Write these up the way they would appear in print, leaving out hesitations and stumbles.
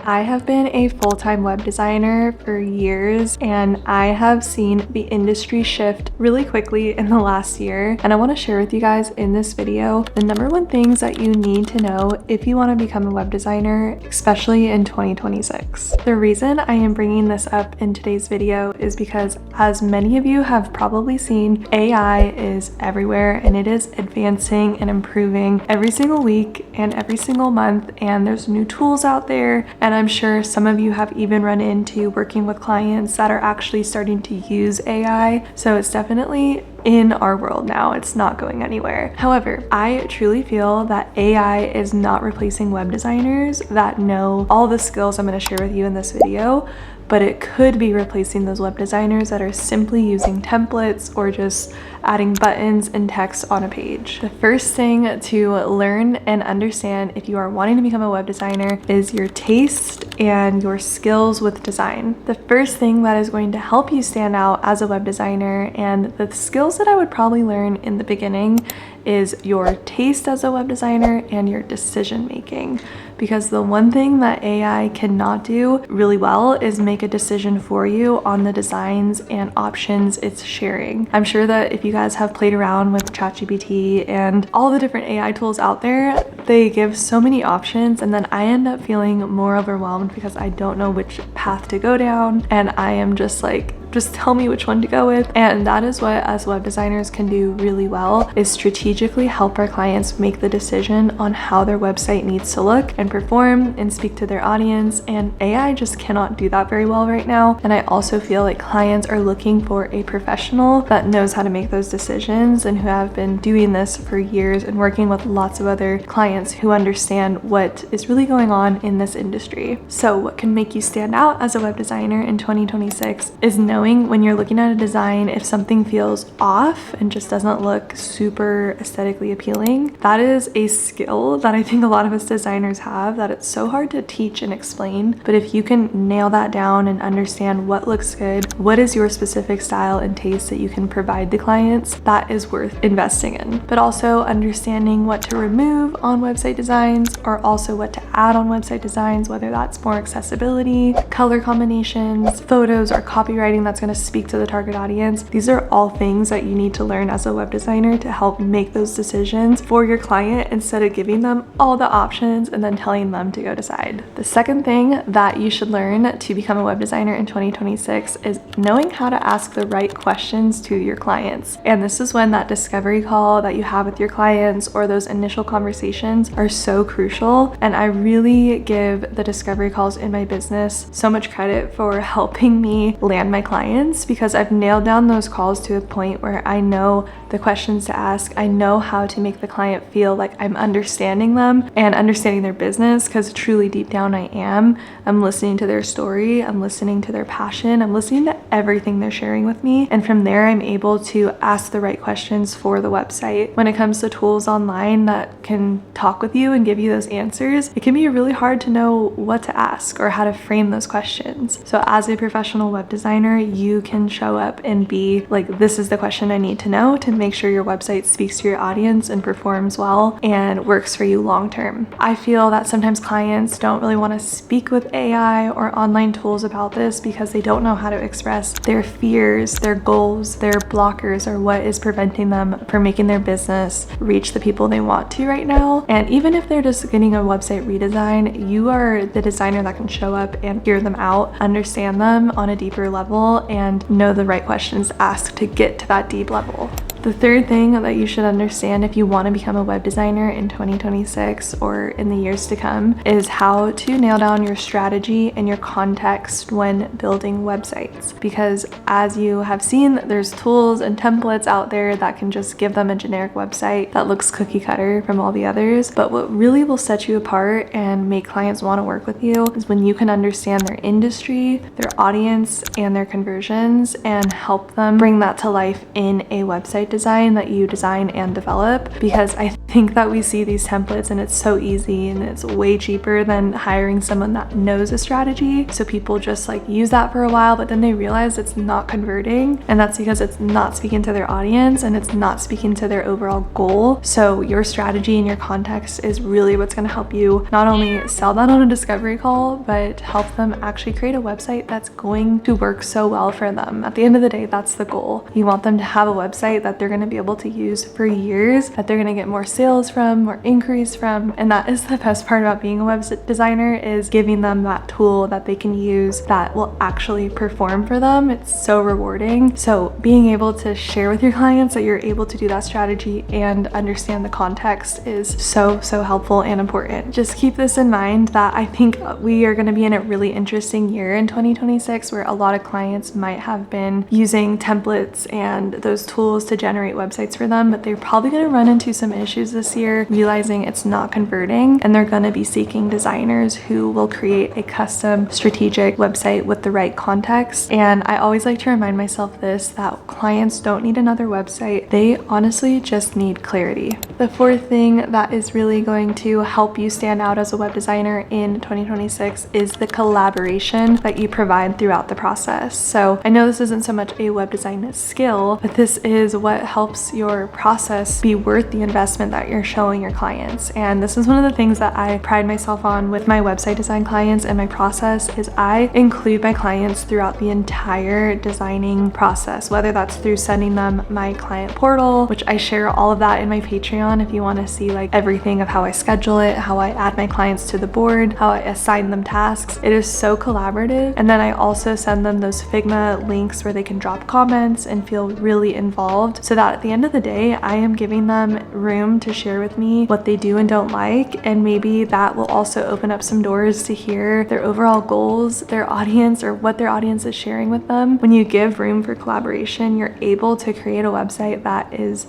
I have been a full-time web designer for years, and I have seen the industry shift really quickly in the last year. And I want to share with you guys in this video the number one things that you need to know if you want to become a web designer, especially in 2026. The reason I am bringing this up in today's video is because, as many of you have probably seen, AI is everywhere and it is advancing and improving every single week and every single month, and there's new tools out there. And I'm sure some of you have even run into working with clients that are actually starting to use AI. So it's definitely in our world now. It's not going anywhere. However, I truly feel that AI is not replacing web designers that know all the skills I'm going to share with you in this video, but it could be replacing those web designers that are simply using templates or just adding buttons and text on a page. The first thing to learn and understand if you are wanting to become a web designer is your taste and your skills with design. The first thing that is going to help you stand out as a web designer, and the skills that I would probably learn in the beginning, is your taste as a web designer and your decision making. Because the one thing that AI cannot do really well is make a decision for you on the designs and options it's sharing. I'm sure that if you guys have played around with ChatGPT and all the different AI tools out there, they give so many options, and then I end up feeling more overwhelmed because I don't know which path to go down, and I am just like, just tell me which one to go with. And that is what us web designers can do really well, is strategically help our clients make the decision on how their website needs to look and perform and speak to their audience. And AI just cannot do that very well right now. And I also feel like clients are looking for a professional that knows how to make those decisions and who have been doing this for years and working with lots of other clients who understand what is really going on in this industry. So what can make you stand out as a web designer in 2026 is knowing when you're looking at a design, if something feels off and just doesn't look super aesthetically appealing. That is a skill that I think a lot of us designers have, that it's so hard to teach and explain. But if you can nail that down and understand what looks good, what is your specific style and taste that you can provide the clients, that is worth investing in. But also understanding what to remove on website designs, or also what to add on website designs, whether that's more accessibility, color combinations, photos, or copywriting that's going to speak to the target audience. These are all things that you need to learn as a web designer to help make those decisions for your client, instead of giving them all the options and then telling them to go decide. The second thing that you should learn to become a web designer in 2026 is knowing how to ask the right questions to your clients. And this is when that discovery call that you have with your clients, or those initial conversations, are so crucial. And I really give the discovery calls in my business so much credit for helping me land my clients, because I've nailed down those calls to a point where I know the questions to ask. I know how to make the client feel like I'm understanding them and understanding their business, because truly deep down I am. I'm listening to their story, I'm listening to their passion, I'm listening to everything they're sharing with me. And from there, I'm able to ask the right questions for the website. When it comes to tools online that can talk with you and give you those answers, it can be really hard to know what to ask or how to frame those questions. So as a professional web designer, you can show up and be like, this is the question I need to know to make sure your website speaks to your audience and performs well and works for you long term. I feel that sometimes clients don't really want to speak with AI or online tools about this because they don't know how to express their fears, their goals, their blockers, or what is preventing them from making their business reach the people they want to right now. And even if they're just getting a website redesign, you are the designer that can show up and hear them out, understand them on a deeper level, and know the right questions to ask to get to that deep level. The third thing that you should understand if you want to become a web designer in 2026 or in the years to come is how to nail down your strategy and your context when building websites. Because as you have seen, there's tools and templates out there that can just give them a generic website that looks cookie cutter from all the others. But what really will set you apart and make clients want to work with you is when you can understand their industry, their audience, and their conversions, and help them bring that to life in a website design that you design and develop, because I think that we see these templates and it's so easy and it's way cheaper than hiring someone that knows a strategy. So people just like use that for a while, but then they realize it's not converting, and that's because it's not speaking to their audience and it's not speaking to their overall goal. So your strategy and your context is really what's going to help you not only sell that on a discovery call, but help them actually create a website that's going to work so well for them. At the end of the day, that's the goal. You want them to have a website that they're going to be able to use for years, that they're going to get more sales from, more inquiries from. And that is the best part about being a web designer, is giving them that tool that they can use that will actually perform for them. It's so rewarding. So being able to share with your clients that you're able to do that strategy and understand the context is so helpful and important. Just keep this in mind, that I think we are going to be in a really interesting year in 2026 where a lot of clients might have been using templates and those tools to generate websites for them, but they're probably going to run into some issues this year, realizing it's not converting, and they're going to be seeking designers who will create a custom strategic website with the right context. And I always like to remind myself this, that clients don't need another website. They honestly just need clarity. The fourth thing that is really going to help you stand out as a web designer in 2026 is the collaboration that you provide throughout the process. So I know this isn't so much a web design skill, but this is what helps your process be worth the investment that you're showing your clients. And this is one of the things that I pride myself on with my website design clients and my process, is I include my clients throughout the entire designing process, whether that's through sending them my client portal, which I share all of that in my Patreon if you want to see like everything of how I schedule it, how I add my clients to the board, how I assign them tasks. It is so collaborative. And then I also send them those Figma links where they can drop comments and feel really involved, so that at the end of the day, I am giving them room to share with me what they do and don't like. And maybe that will also open up some doors to hear their overall goals, their audience, or what their audience is sharing with them. When you give room for collaboration, you're able to create a website that is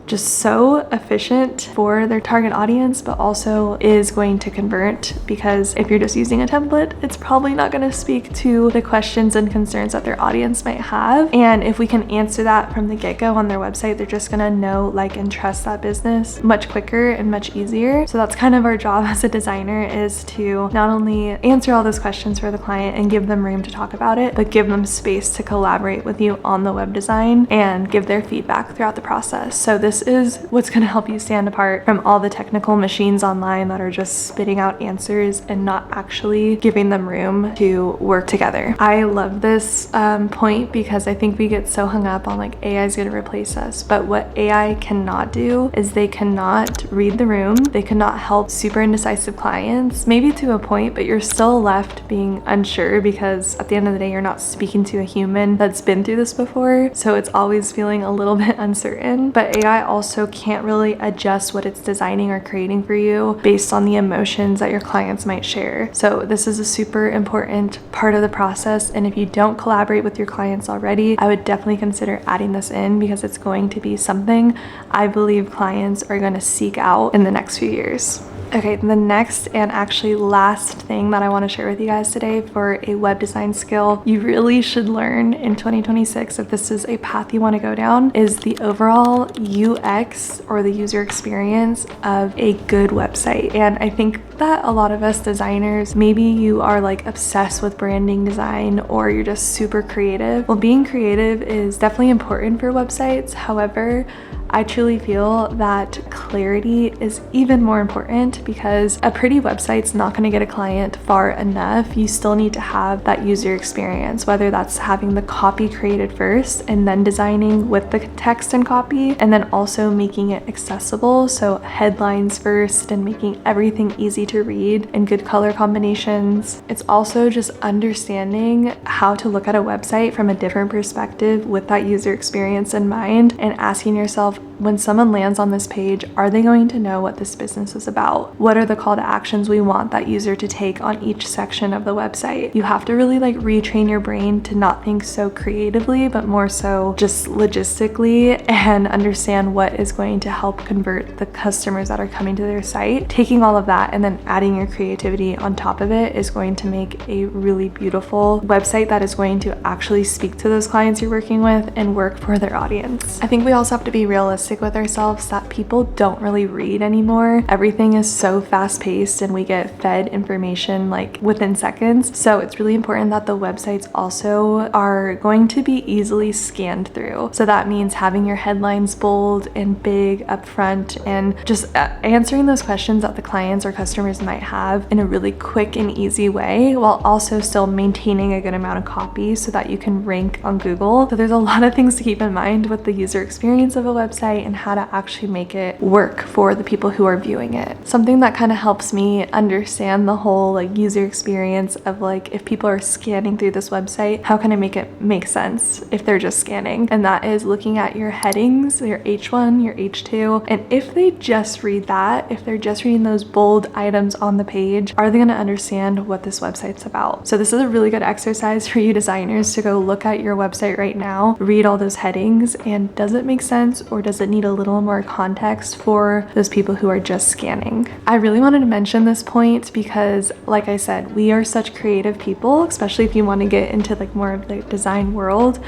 just so efficient for their target audience, but also is going to convert, because if you're just using a template, it's probably not going to speak to the questions and concerns that their audience might have. And if we can answer that from the get-go on their website, they're just going to know, like, and trust that business much quicker and much easier. So that's kind of our job as a designer, is to not only answer all those questions for the client and give them room to talk about it, but give them space to collaborate with you on the web design and give their feedback throughout the process. So this is what's going to help you stand apart from all the technical machines online that are just spitting out answers and not actually giving them room to work together. I love this point, because I think we get so hung up on like AI is going to replace us, but what AI cannot do is they cannot read the room. They cannot help super indecisive clients, maybe to a point, but you're still left being unsure, because at the end of the day, you're not speaking to a human that's been through this before. So it's always feeling a little bit uncertain. But AI also can't really adjust what it's designing or creating for you based on the emotions that your clients might share. So this is a super important part of the process. And if you don't collaborate with your clients already, I would definitely consider adding this in, because it's going to be something I believe clients are going to seek out in the next few years. Okay, the next and actually last thing that I want to share with you guys today for a web design skill you really should learn in 2026, if this is a path you want to go down, is the overall UX, or the user experience of a good website. And I think that a lot of us designers, maybe you are like obsessed with branding design, or you're just super creative. Well, being creative is definitely important for websites. However, I truly feel that clarity is even more important, because a pretty website's not going to get a client far enough. You still need to have that user experience, whether that's having the copy created first and then designing with the text and copy, and then also making it accessible. So headlines first and making everything easy to read and good color combinations. It's also just understanding how to look at a website from a different perspective with that user experience in mind, and asking yourself, when someone lands on this page, are they going to know what this business is about? What are the call to actions we want that user to take on each section of the website? You have to really like retrain your brain to not think so creatively, but more so just logistically, and understand what is going to help convert the customers that are coming to their site. Taking all of that and then adding your creativity on top of it is going to make a really beautiful website that is going to actually speak to those clients you're working with and work for their audience. I think we also have to be realistic with ourselves that people don't really read anymore. Everything is so fast paced and we get fed information like within seconds. So it's really important that the websites also are going to be easily scanned through. So that means having your headlines bold and big up front, and just answering those questions that the clients or customers might have in a really quick and easy way, while also still maintaining a good amount of copy so that you can rank on Google. So there's a lot of things to keep in mind with the user experience of a website and how to actually make it work for the people who are viewing it. Something that kind of helps me understand the whole like user experience of like, if people are scanning through this website, how can I make it make sense if they're just scanning? And that is looking at your headings, your H1, your H2, and if they just read that, if they're just reading those bold items on the page, are they going to understand what this website's about? So this is a really good exercise for you designers to go look at your website right now, read all those headings, and does it make sense, or does it need a little more context for those people who are just scanning? I really wanted to mention this point because, like I said, we are such creative people, especially if you want to get into like more of the design world.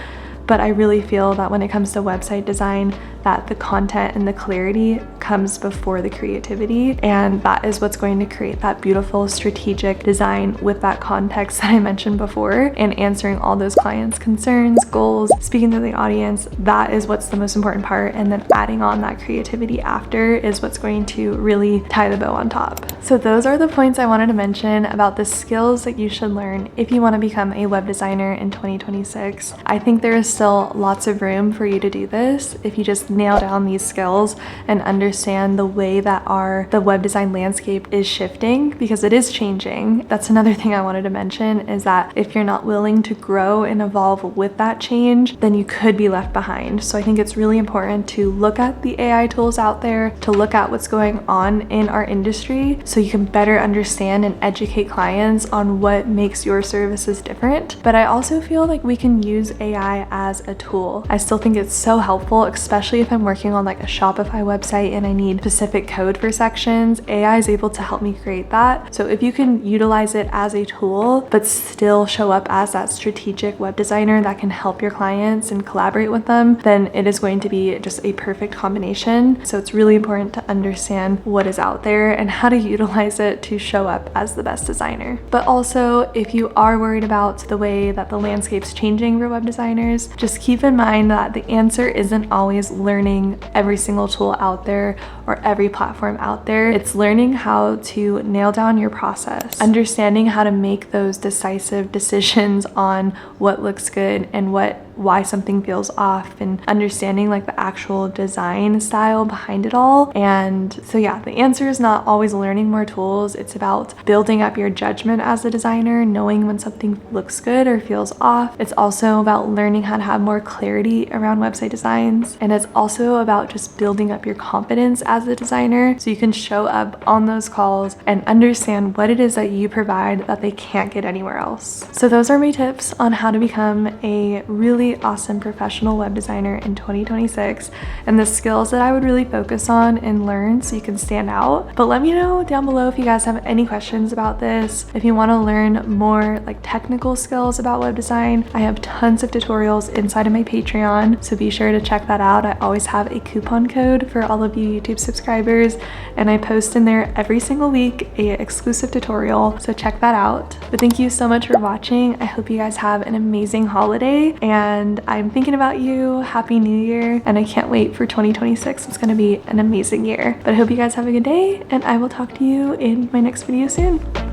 But I really feel that when it comes to website design, that the content and the clarity comes before the creativity, and that is what's going to create that beautiful strategic design with that context that I mentioned before, and answering all those clients' concerns, goals, speaking to the audience. That is what's the most important part, and then adding on that creativity after is what's going to really tie the bow on top. So those are the points I wanted to mention about the skills that you should learn if you want to become a web designer in 2026. I think there is still lots of room for you to do this if you just nail down these skills and understand the way that the web design landscape is shifting, because it is changing. That's another thing I wanted to mention, is that if you're not willing to grow and evolve with that change, then you could be left behind. So I think it's really important to look at the AI tools out there, to look at what's going on in our industry so you can better understand and educate clients on what makes your services different. But I also feel like we can use AI as a tool. I still think it's so helpful, especially if I'm working on like a Shopify website and I need specific code for sections. AI is able to help me create that. So if you can utilize it as a tool, but still show up as that strategic web designer that can help your clients and collaborate with them, then it is going to be just a perfect combination. So it's really important to understand what is out there and how to utilize it to show up as the best designer. But also, if you are worried about the way that the landscape's changing for web designers, just keep in mind that the answer isn't always learning every single tool out there or every platform out there. It's learning how to nail down your process, understanding how to make those decisive decisions on what looks good and why something feels off, and understanding like the actual design style behind it all. And so yeah, the answer is not always learning more tools. It's about building up your judgment as a designer, knowing when something looks good or feels off. It's also about learning how to have more clarity around website designs, and it's also about just building up your confidence as a designer so you can show up on those calls and understand what it is that you provide that they can't get anywhere else. So those are my tips on how to become a really awesome professional web designer in 2026, and the skills that I would really focus on and learn so you can stand out. But let me know down below if you guys have any questions about this. If you want to learn more like technical skills about web design, I have tons of tutorials inside of my Patreon, so be sure to check that out. I always have a coupon code for all of you YouTube subscribers, and I post in there every single week a exclusive tutorial, so check that out. But thank you so much for watching. I hope you guys have an amazing holiday, and I'm thinking about you. Happy New Year, and I can't wait for 2026. It's going to be an amazing year. But I hope you guys have a good day, and I will talk to you in my next video soon.